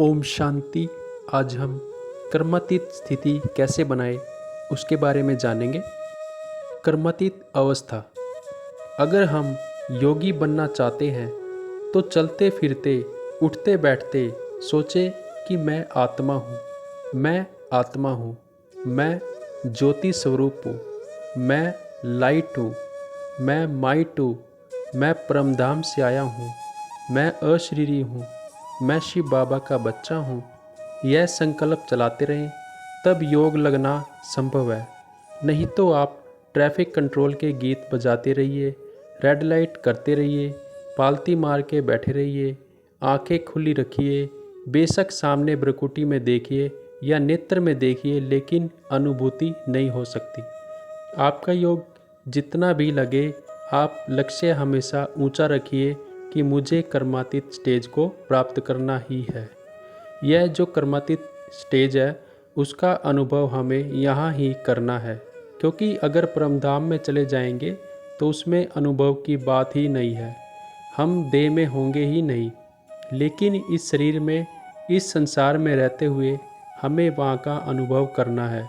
ओम शांति। आज हम कर्मातीत स्थिति कैसे बनाए उसके बारे में जानेंगे। कर्मातीत अवस्था। अगर हम योगी बनना चाहते हैं तो चलते फिरते उठते बैठते सोचे कि मैं आत्मा हूँ, मैं आत्मा हूँ, मैं ज्योति स्वरूप हूँ, मैं लाइट हूँ, मैं माइट हूँ, मैं परमधाम से आया हूँ, मैं अशरीरी हूँ, मैं शिव बाबा का बच्चा हूँ। यह संकल्प चलाते रहें तब योग लगना संभव है। नहीं तो आप ट्रैफिक कंट्रोल के गीत बजाते रहिए, रेड लाइट करते रहिए, पालती मार के बैठे रहिए, आंखें खुली रखिए, बेशक सामने भ्रकुटी में देखिए या नेत्र में देखिए, लेकिन अनुभूति नहीं हो सकती। आपका योग जितना भी लगे, आप लक्ष्य हमेशा ऊंचा रखिए कि मुझे कर्मातीत स्टेज को प्राप्त करना ही है। यह जो कर्मातीत स्टेज है उसका अनुभव हमें यहाँ ही करना है, क्योंकि अगर परमधाम में चले जाएंगे तो उसमें अनुभव की बात ही नहीं है। हम देह में होंगे ही नहीं, लेकिन इस शरीर में, इस संसार में रहते हुए हमें वहाँ का अनुभव करना है।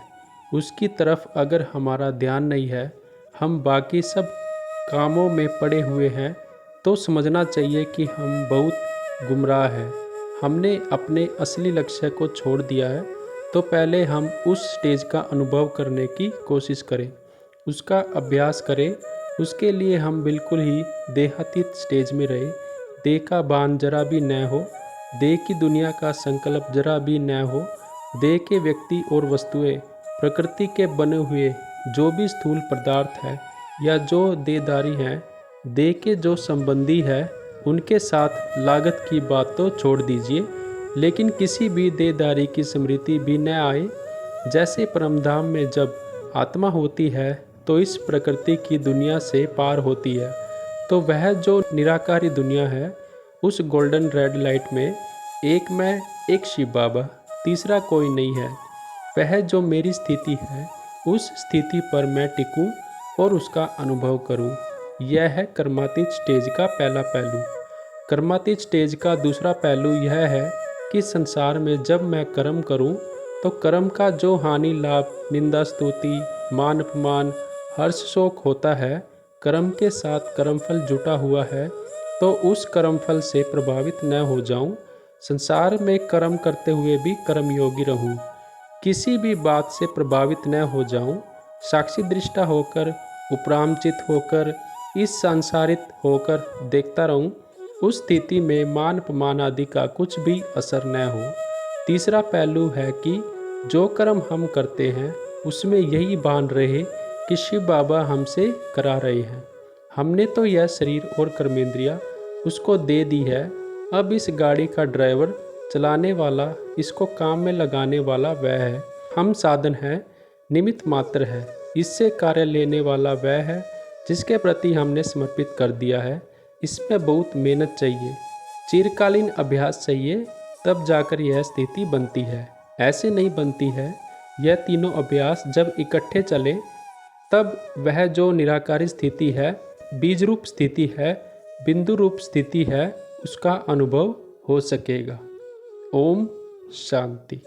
उसकी तरफ अगर हमारा ध्यान नहीं है, हम बाकी सब कामों में पड़े हुए हैं, तो समझना चाहिए कि हम बहुत गुमराह हैं। हमने अपने असली लक्ष्य को छोड़ दिया है। तो पहले हम उस स्टेज का अनुभव करने की कोशिश करें, उसका अभ्यास करें। उसके लिए हम बिल्कुल ही देहातीत स्टेज में रहें। देह का भान जरा भी न हो, देह की दुनिया का संकल्प जरा भी न हो। देह के व्यक्ति और वस्तुएं, प्रकृति के बने हुए जो भी स्थूल पदार्थ है या जो देहधारी हैं, देह के जो संबंधी है, उनके साथ लागत की बात तो छोड़ दीजिए, लेकिन किसी भी देहधारी की स्मृति भी न आए। जैसे परमधाम में जब आत्मा होती है तो इस प्रकृति की दुनिया से पार होती है, तो वह जो निराकारी दुनिया है, उस गोल्डन रेड लाइट में एक मैं, एक शिव बाबा, तीसरा कोई नहीं है। वह जो मेरी स्थिति है, उस स्थिति पर मैं टिकूं और उसका अनुभव करूं। यह है कर्मातीत स्टेज का पहला पहलू। कर्मातीत स्टेज का दूसरा पहलू यह है कि संसार में जब मैं कर्म करूं, तो कर्म का जो हानि लाभ, निंदा स्तुति, मान अपमान, हर्ष शोक होता है, कर्म के साथ कर्मफल जुटा हुआ है, तो उस कर्मफल से प्रभावित न हो जाऊं। संसार में कर्म करते हुए भी कर्मयोगी रहूं, किसी भी बात से प्रभावित न हो जाऊं। साक्षी दृष्टा होकर, उपरामचित होकर, इस सांसारित होकर देखता रहूं। उस स्थिति में मान अपमान आदि का कुछ भी असर न हो। तीसरा पहलू है कि जो कर्म हम करते हैं उसमें यही भान रहे कि शिव बाबा हमसे करा रहे हैं। हमने तो यह शरीर और कर्मेंद्रिया उसको दे दी है। अब इस गाड़ी का ड्राइवर, चलाने वाला, इसको काम में लगाने वाला वह है। हम साधन हैं, निमित्त मात्र है। इससे कार्य लेने वाला वह है जिसके प्रति हमने समर्पित कर दिया है। इसमें बहुत मेहनत चाहिए, चिरकालीन अभ्यास चाहिए, तब जाकर यह स्थिति बनती है। ऐसे नहीं बनती है। यह तीनों अभ्यास जब इकट्ठे चले तब वह जो निराकारी स्थिति है, बीज रूप स्थिति है, बिंदु रूप स्थिति है, उसका अनुभव हो सकेगा। ओम शांति।